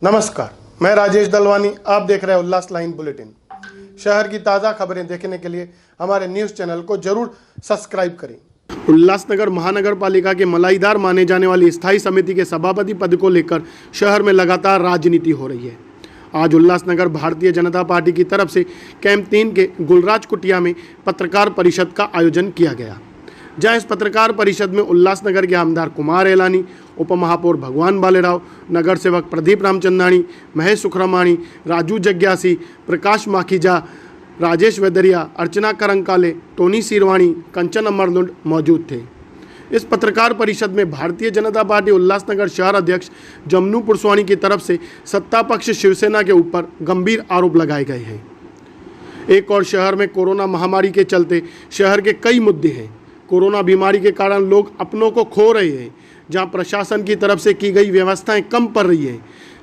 नमस्कार, मैं राजेश दलवानी। आप देख रहे हैं उल्लास लाइन बुलेटिन। शहर की ताज़ा खबरें देखने के लिए हमारे न्यूज़ चैनल को जरूर सब्सक्राइब करें। उल्लासनगर महानगर पालिका के मलाईदार माने जाने वाली स्थायी समिति के सभापति पद को लेकर शहर में लगातार राजनीति हो रही है। आज उल्लासनगर भारतीय जनता पार्टी की तरफ से कैंप 3 के गुलराज कुटिया में पत्रकार परिषद का आयोजन किया गया, जहां इस पत्रकार परिषद में उल्लासनगर के आमदार कुमार एलानी, उप महापौर भगवान बालेराव, नगर सेवक प्रदीप रामचंदानी, महेश सुखरामाणी, राजू जग्यासी, प्रकाश माखीजा, राजेश वेदरिया, अर्चना करंकाले, टोनी सीरवाणी, कंचन अमरलुंड मौजूद थे। इस पत्रकार परिषद में भारतीय जनता पार्टी उल्लासनगर शहर अध्यक्ष जमनू पुरस्वाणी की तरफ से सत्ता पक्ष शिवसेना के ऊपर गंभीर आरोप लगाए गए हैं। एक और शहर में कोरोना महामारी के चलते शहर के कई मुद्दे हैं। कोरोना बीमारी के कारण लोग अपनों को खो रहे हैं, जहां प्रशासन की तरफ से की गई व्यवस्थाएं कम पड़ रही है,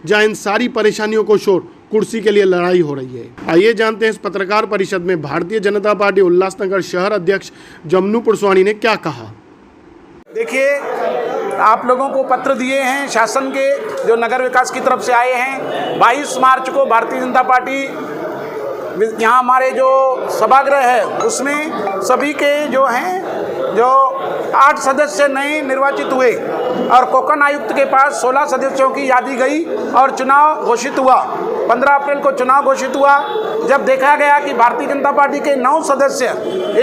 जहां इन सारी परेशानियों को छोड़ कुर्सी के लिए लड़ाई हो रही है। आइए जानते हैं इस पत्रकार परिषद में भारतीय जनता पार्टी उल्लासनगर शहर अध्यक्ष जमनू पुरस्वाणी ने क्या कहा। देखिए, आप लोगों को पत्र दिए हैं शासन के, जो नगर विकास की तरफ से आए हैं। 22 मार्च को भारतीय जनता पार्टी यहाँ हमारे जो सभागृह है उसमें सभी के जो हैं जो 8 सदस्य नए निर्वाचित हुए और कोकण आयुक्त के पास 16 सदस्यों की यादी गई और चुनाव घोषित हुआ। 15 अप्रैल को चुनाव घोषित हुआ। जब देखा गया कि भारतीय जनता पार्टी के 9 सदस्य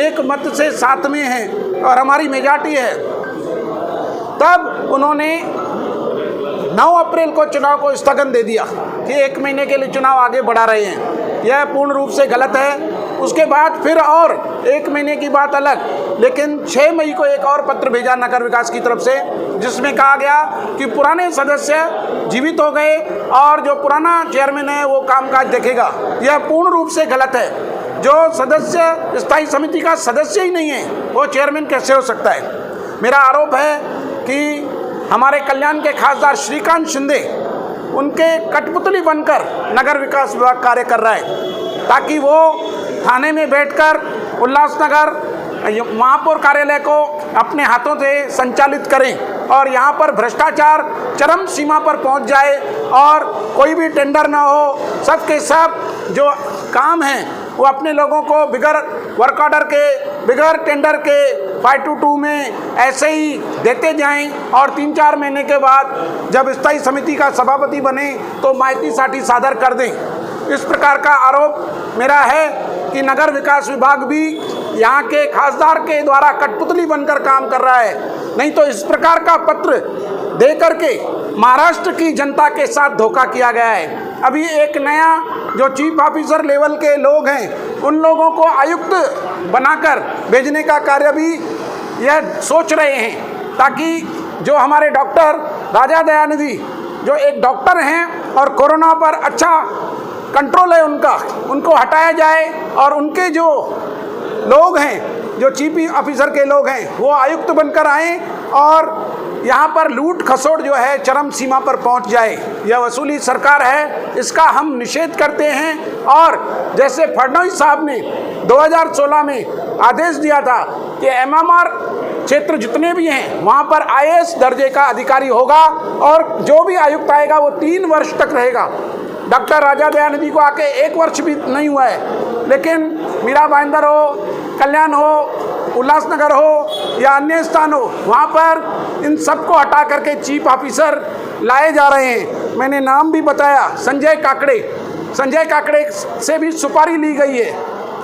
एक मत से 7 में हैं और हमारी मेजॉरिटी है, तब उन्होंने 9 अप्रैल को चुनाव को स्थगन दे दिया कि 1 महीने के लिए चुनाव आगे बढ़ा रहे हैं। यह पूर्ण रूप से गलत है। उसके बाद फिर और 1 महीने की बात अलग, लेकिन 6 मई को एक और पत्र भेजा नगर विकास की तरफ से, जिसमें कहा गया कि पुराने सदस्य जीवित हो गए और जो पुराना चेयरमैन है वो कामकाज देखेगा। यह पूर्ण रूप से गलत है। जो सदस्य स्थायी समिति का सदस्य ही नहीं है वो चेयरमैन कैसे हो सकता है। मेरा आरोप है कि हमारे कल्याण के खासदार श्रीकांत शिंदे उनके कठपुतली बनकर नगर विकास विभाग कार्य कर रहा है, ताकि वो थाने में बैठकर उल्लासनगर महापौर कार्यालय को अपने हाथों से संचालित करें और यहाँ पर भ्रष्टाचार चरम सीमा पर पहुँच जाए और कोई भी टेंडर ना हो। सब के सब जो काम हैं वो अपने लोगों को बिगर वर्क ऑर्डर के, बिगर टेंडर के 522 में ऐसे ही देते जाएं और 3-4 महीने के बाद जब स्थायी समिति का सभापति बने तो माइती साठी सादर कर दें। इस प्रकार का आरोप मेरा है कि नगर विकास विभाग भी यहाँ के खासदार के द्वारा कठपुतली बनकर काम कर रहा है। नहीं तो इस प्रकार का पत्र दे करके महाराष्ट्र की जनता के साथ धोखा किया गया है। अभी एक नया जो चीफ ऑफिसर लेवल के लोग हैं उन लोगों को आयुक्त बनाकर भेजने का कार्य भी यह सोच रहे हैं, ताकि जो हमारे डॉक्टर राजा दयानिधि जो एक डॉक्टर हैं और कोरोना पर अच्छा कंट्रोल है उनको हटाया जाए और उनके जो लोग हैं, जो चीफ ऑफिसर के लोग हैं, वो आयुक्त बनकर आएँ और यहाँ पर लूट खसोट जो है चरम सीमा पर पहुँच जाए। यह वसूली सरकार है, इसका हम निषेध करते हैं। और जैसे फडणवीस साहब ने 2016 में आदेश दिया था कि एमएमआर क्षेत्र जितने भी हैं वहाँ पर आईएएस दर्जे का अधिकारी होगा और जो भी आयुक्त आएगा वो 3 वर्ष तक रहेगा। डॉक्टर राजा दयानिधि को आके 1 वर्ष भी नहीं हुआ है, लेकिन मीरा भाईंदर हो, कल्याण हो, उल्लासनगर हो या अन्य स्थान हो, वहाँ पर इन सबको हटा करके चीफ ऑफिसर लाए जा रहे हैं। मैंने नाम भी बताया, संजय काकड़े से भी सुपारी ली गई है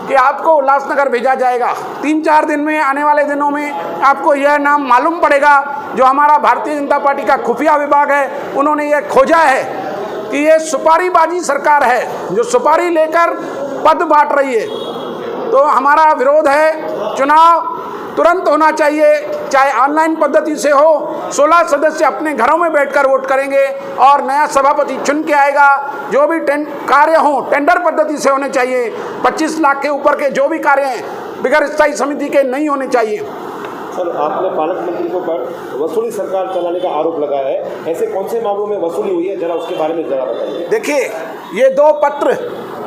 कि आपको उल्लासनगर भेजा जाएगा। 3-4 दिन में, आने वाले दिनों में आपको यह नाम मालूम पड़ेगा। जो हमारा भारतीय जनता पार्टी का खुफिया विभाग है उन्होंने यह खोजा है कि ये सुपारीबाजी सरकार है जो सुपारी लेकर पद बांट रही है। तो हमारा विरोध है। चुनाव तुरंत होना चाहिए, चाहे ऑनलाइन पद्धति से हो। 16 सदस्य अपने घरों में बैठकर वोट करेंगे और नया सभापति चुन के आएगा। जो भी कार्य हों टेंडर पद्धति से होने चाहिए। 25 लाख के ऊपर के जो भी कार्य हैं बिगर स्थायी समिति के नहीं होने चाहिए। सर, आपने पालक मंत्री को पर वसूली सरकार चलाने का आरोप लगाया है। ऐसे कौन से मामलों में वसूली हुई है, जरा उसके बारे में जरा बताइए। देखिए, ये 2 पत्र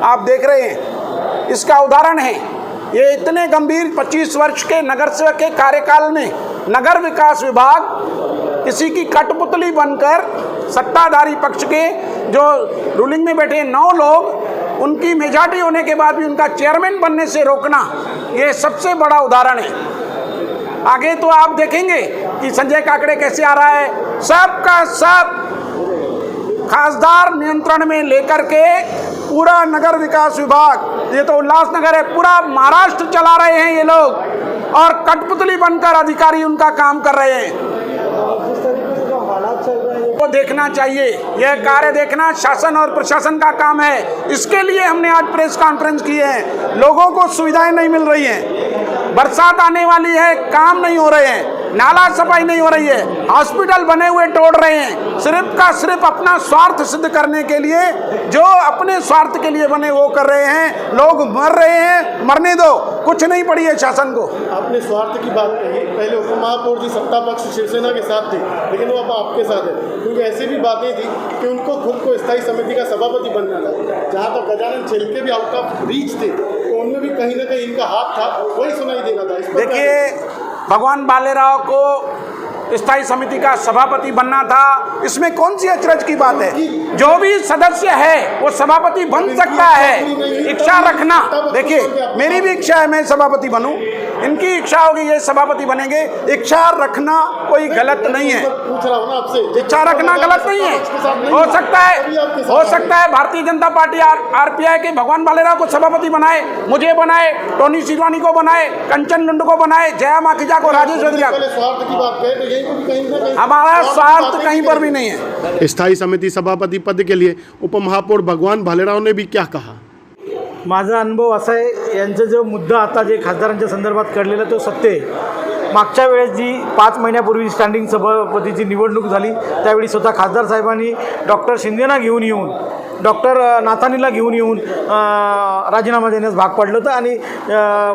आप देख रहे हैं, इसका उदाहरण है। ये इतने गंभीर 25 वर्ष के नगर सेवक के कार्यकाल में नगर विकास विभाग किसी की कठपुतली बनकर सत्ताधारी पक्ष के जो रूलिंग में बैठे 9 लोग, उनकी मेजॉरिटी होने के बाद भी उनका चेयरमैन बनने से रोकना, ये सबसे बड़ा उदाहरण है। आगे तो आप देखेंगे कि संजय काकड़े कैसे आ रहा है, सबका सब खासदार नियंत्रण में लेकर के पूरा नगर विकास विभाग, ये तो उल्लासनगर है, पूरा महाराष्ट्र चला रहे हैं ये लोग, और कठपुतली बनकर अधिकारी उनका काम कर रहे हैं। वो देखना चाहिए, यह कार्य देखना शासन और प्रशासन का काम है। इसके लिए हमने आज प्रेस कॉन्फ्रेंस की है। लोगों को सुविधाएं नहीं मिल रही हैं, बरसात आने वाली है, काम नहीं हो रहे हैं, नाला सफाई नहीं हो रही है, हॉस्पिटल बने हुए तोड़ रहे हैं, सिर्फ का सिर्फ अपना स्वार्थ सिद्ध करने के लिए, जो अपने स्वार्थ के लिए बने वो कर रहे हैं। लोग मर रहे हैं, मरने दो, कुछ नहीं पड़ी है शासन को। आपने स्वार्थ की बात कही, पहले उपमहापौर जी सत्ता पक्ष शिवसेना के साथ थे, लेकिन वो अब आपके साथ है, क्योंकि ऐसी भी बातें थी कि उनको खुद को स्थायी समिति का सभापति बनना था। जहाँ तक गजानन छिलके भी आउट ऑफ रीच थे, तो उनमें भी कहीं ना कहीं इनका हाथ था, वही सुनाई देना था। देखिए, भगवान बालेराव को स्थायी समिति का सभापति बनना था, इसमें कौन सी अचरज की बात है? जो भी सदस्य है वो सभापति बन सकता है, इच्छा रखना। देखिए, मेरी भी इच्छा है मैं सभापति बनूं, इनकी इच्छा होगी ये सभापति बनेंगे, इच्छा रखना कोई गलत नहीं है, इच्छा रखना गलत नहीं है। हो सकता है भारतीय जनता पार्टी आरपीआई के भगवान बालेराव को सभापति बनाए, मुझे बनाए, टोनी सिरवानी को बनाए, कंचन लुंड को बनाए, जया माखीजा को, राजेश वजीरा को। हमारा स्वार्थ कहीं पर भी नहीं है। स्थायी समिति सभापति पद के लिए उपमहापौर भगवान भालेराव ने भी क्या कहा? माझा अनुभव असा आहे, यांचा जो मुद्दा आता जे खासदारांच्या संदर्भात कळलेला तो सत्य आहे। मागच्या वेळेस जी 5 महिन्यापूर्वी स्टँडिंग सभापतीची निवडणूक झाली, त्यावेळी स्वतः खासदार साहेबांनी डॉक्टर शिंदेना घेऊन येऊन, डॉक्टर नाथानीला घेऊन येऊन राजीनामा देण्यास भाग पडलं होतं आणि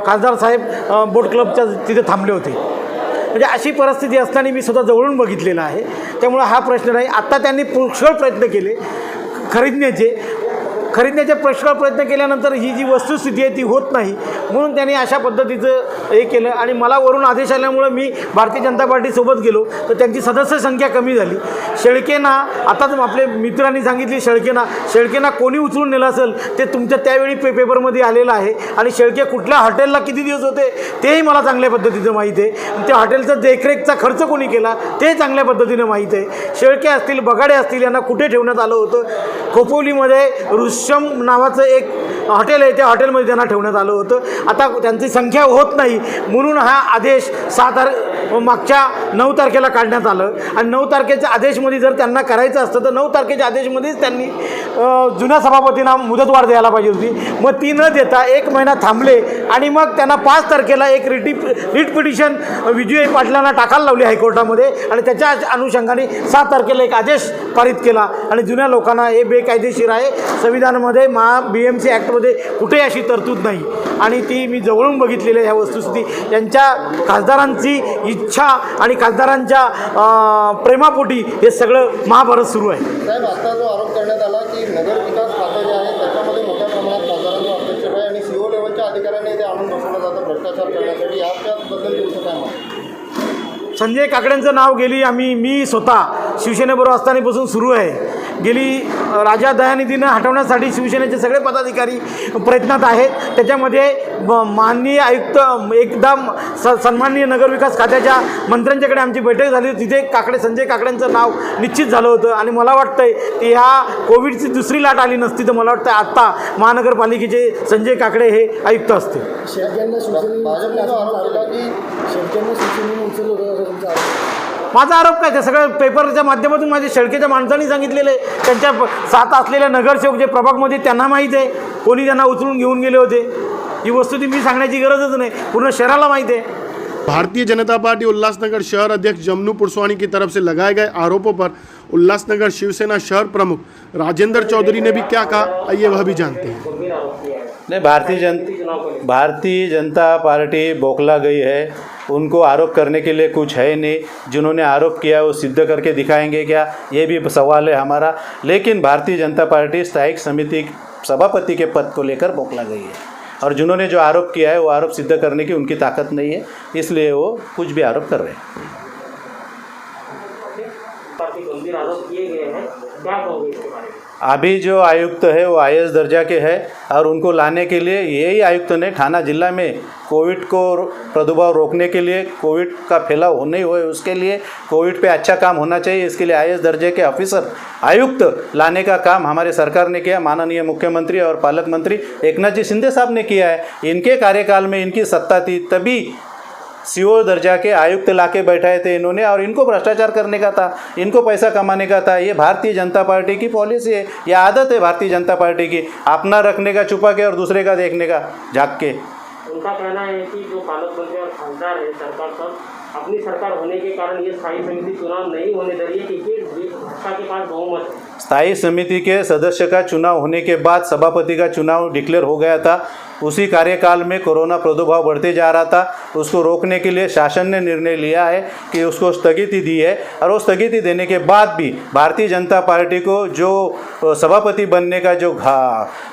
खासदार साहेब बोट क्लबच्या तिथे थांबले होते। म्हणजे अशी परिस्थिती असताना मी स्वतः जवळून बघितलेला आहे। त्यामुळे हा प्रश्न नाही। आत्ता त्यांनी पुष्कळ प्रयत्न केले खरीदण्याचे पुष्कळ प्रयत्न केल्यानंतर ही जी वस्तुस्थिती आहे ती होत नाही, म्हणून त्यांनी अशा पद्धतीचं हे केलं आणि मला वरून आदेश आल्यामुळे मी भारतीय जनता पार्टीसोबत गेलो, तर त्यांची सदस्य संख्या कमी झाली। शेळकेंना आताच आपले मित्रांनी सांगितले, शेळकेंना कोणी उचलून नेलं असेल ते तुमच्या त्यावेळी पेपरमध्ये आलेलं आहे आणि शेळके कुठल्या हॉटेलला किती दिवस होते तेही मला चांगल्या पद्धतीनं माहीत आहे। त्या हॉटेलचा देखरेखचा खर्च कोणी केला ते चांगल्या पद्धतीनं माहीत आहे। शेळके असतील, बगाडे असतील, यांना कुठे ठेवण्यात आलं होतं? खोपोलीमध्ये रुश्यम नावाचं एक हॉटेल आहे, त्या हॉटेलमध्ये त्यांना ठेवण्यात आलं होतं। आता त्यांची संख्या होत नाही, म्हणून हा आदेश मागच्या 9 तारखेला काढण्यात आलं आणि 9 तारखेच्या आदेशमध्ये जर त्यांना करायचं असतं तर 9 तारखेच्या आदेशमध्येच त्यांनी जुन्या सभापतींना मुदतवाढ द्यायला पाहिजे होती। मग ती न देता 1 महिना थांबले आणि मग त्यांना 5 तारखेला एक रिट पिटिशन विजय पाटलांना टाकायला लावली हायकोर्टामध्ये आणि त्याच्या अनुषंगाने 7 तारखेला एक आदेश पारित केला आणि जुन्या लोकांना हे बेकायदेशीर आहे। संविधानामध्ये BMC ॲक्टमध्ये कुठेही अशी तरतूद नाही आणि ती मी जवळून बघितलेली आहे। ह्या वस्तुस्थिती यांच्या खासदारांची इच्छा आणि खासदारांच्या प्रेमापोटी हे सगळं महाभारत सुरू आहे। साहेब, आता जो आरोप करण्यात आला की नगर विकास खातं जे आहे त्याच्यामध्ये मोठ्या प्रमाणात खासदारांचा हस्तक्षेप आहे आणि CO लेवलच्या अधिकाऱ्यांनी ते आणून बसवलं जातं भ्रष्टाचार करण्यासाठी, याबद्दल तुमचं काय मत? संजय काकड्यांचं नाव मी स्वतः शिवसेनेबरोबर असतानापासून सुरू आहे। गेली राजा दयानिधीनं हटवण्यासाठी शिवसेनेचे सगळे पदाधिकारी प्रयत्नात आहेत। त्याच्यामध्ये माननीय आयुक्त एकदम सन्माननीय नगरविकास खात्याच्या मंत्र्यांच्याकडे आमची बैठक झाली, तिथे संजय काकड्यांचं नाव निश्चित झालं होतं आणि मला वाटतंय की ह्या कोविडची दुसरी लाट आली नसती तर मला वाटतं आत्ता महानगरपालिकेचे संजय काकडे हे आयुक्त असते। माझा आरोप काय, ते सगळं पेपरच्या माध्यमातून माझ्या शेळकेच्या माणसांनी सांगितलेले, त्यांच्या साथ असलेल्या नगरसेवक जे प्रभागमध्ये त्यांना माहीत आहे कोणी त्यांना उचलून घेऊन गेले होते। ही वस्तुस्थिती मी सांगण्याची गरजच नाही, पूर्ण शहराला माहीत है। भारतीय जनता पार्टी उल्लासनगर शहर अध्यक्ष जमनू पुरसवानी की तरफ से लगाए गए आरोपों पर उल्लासनगर शिवसेना शहर प्रमुख राजेंद्र चौधरी ने भी क्या कहा, आइए वह भी जानते हैं। नहीं, भारतीय जनता पार्टी बौखला गई है। उनको आरोप करने के लिए कुछ है नहीं। जिन्होंने आरोप किया वो सिद्ध करके दिखाएंगे क्या, ये भी सवाल है हमारा। लेकिन भारतीय जनता पार्टी स्थायी समिति सभापति के पद को लेकर बौखला गई है और जिन्होंने जो आरोप किया है वो आरोप सिद्ध करने की उनकी ताकत नहीं है, इसलिए वो कुछ भी आरोप कर रहे हैं। काफी गंभीर आरोप किए गए हैं, क्या कहोगे इसके बारे में? अभी जो आयुक्त है वो IAS दर्जा के है और उनको लाने के लिए यही आयुक्त ने थाना जिला में कोविड को प्रादुर्भाव रोकने के लिए, कोविड का फैलाव नहीं होए उसके लिए, कोविड पे अच्छा काम होना चाहिए, इसके लिए IAS दर्जे के ऑफिसर आयुक्त लाने का काम हमारे सरकार ने किया। माननीय मुख्यमंत्री और पालक मंत्री एकनाथ जी शिंदे साहब ने किया है। इनके कार्यकाल में इनकी सत्ता थी, तभी CO दर्जा के आयुक्त लाके बैठाए थे इन्होंने, और इनको भ्रष्टाचार करने का था, इनको पैसा कमाने का था। ये भारतीय जनता पार्टी की पॉलिसी है, ये आदत है भारतीय जनता पार्टी की, अपना रखने का छुपा के और दूसरे का देखने का झाँक के। उनका कहना है कि जो पालक मंत्री और खासदार है सरकार सब, अपनी सरकार होने के कारण ये स्थायी समिति चुनाव नहीं होने दे रही है क्योंकि भाजपा के पास बहुमत है। स्थायी समिति के सदस्य का चुनाव होने के बाद सभापति का चुनाव डिक्लेयर हो गया था। उसी कार्यकाल में कोरोना प्रादुर्भाव बढ़ते जा रहा था, उसको रोकने के लिए शासन ने निर्णय लिया है कि उसको स्थगिति दी है, और वो स्थगिति देने के बाद भी भारतीय जनता पार्टी को जो सभापति बनने का जो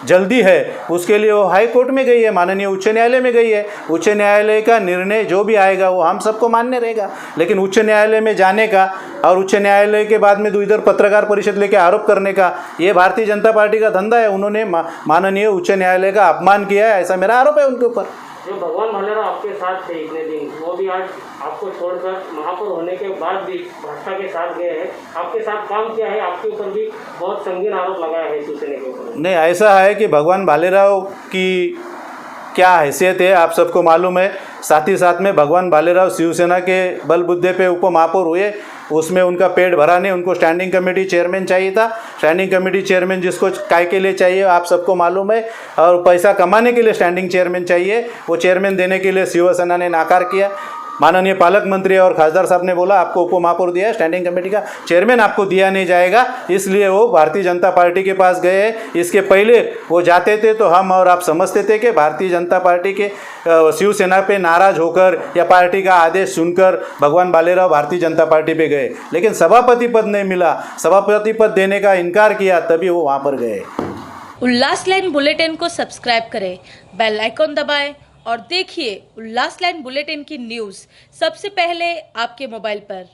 जल्दी है उसके लिए वो हाई कोर्ट में गई है, माननीय उच्च न्यायालय में गई है। उच्च न्यायालय का निर्णय जो भी आएगा वो हम सबको मान्य रहेगा, लेकिन उच्च न्यायालय में जाने का और उच्च न्यायालय के बाद में इधर पत्रकार परिषद लेके आरोप करने का, ये भारतीय जनता पार्टी का धंधा है। उन्होंने माननीय उच्च न्यायालय का अपमान किया है, ऐसा मेरा आरोप है उनके ऊपर। जो भगवान भालेराव आपके साथ थे इतने दिन, वो भी आज आपको छोड़कर महापौर होने के बाद भी भाजपा के साथ गए हैं, आपके साथ काम किया है, आपके ऊपर भी बहुत संगीन आरोप लगाया है शिवसेना के ऊपर। नहीं, ऐसा है कि भगवान भालेराव की क्या हैसियत है आप सबको मालूम है। साथ ही साथ में भगवान भालेराव शिवसेना के बलबुद्धे पे उप महापौर हुए, उसमें उनका पेट भरा नहीं, उनको स्टैंडिंग कमेटी चेयरमैन चाहिए था। स्टैंडिंग कमेटी चेयरमैन जिसको काय के लिए चाहिए आप सबको मालूम है, और पैसा कमाने के लिए स्टैंडिंग चेयरमैन चाहिए, वो चेयरमैन देने के लिए शिवसेना ने नाकार किया। माननीय पालक मंत्री और खासदार साहब ने बोला आपको उप महापौर दिया है, स्टैंडिंग कमेटी का चेयरमैन आपको दिया नहीं जाएगा, इसलिए वो भारतीय जनता पार्टी के पास गए हैं। इसके पहले वो जाते थे तो हम और आप समझते थे कि भारतीय जनता पार्टी के शिवसेना पे नाराज होकर या पार्टी का आदेश सुनकर भगवान भालेराव भारतीय जनता पार्टी पे गए, लेकिन सभापति पद नहीं मिला, सभापति पद देने का इनकार किया, तभी वो वहाँ पर गए। उल्लास लाइन बुलेटिन को सब्सक्राइब करें, बेल आइकॉन दबाएं और देखिए उल्लास लाइन बुलेटिन की न्यूज़ सबसे पहले आपके मोबाइल पर।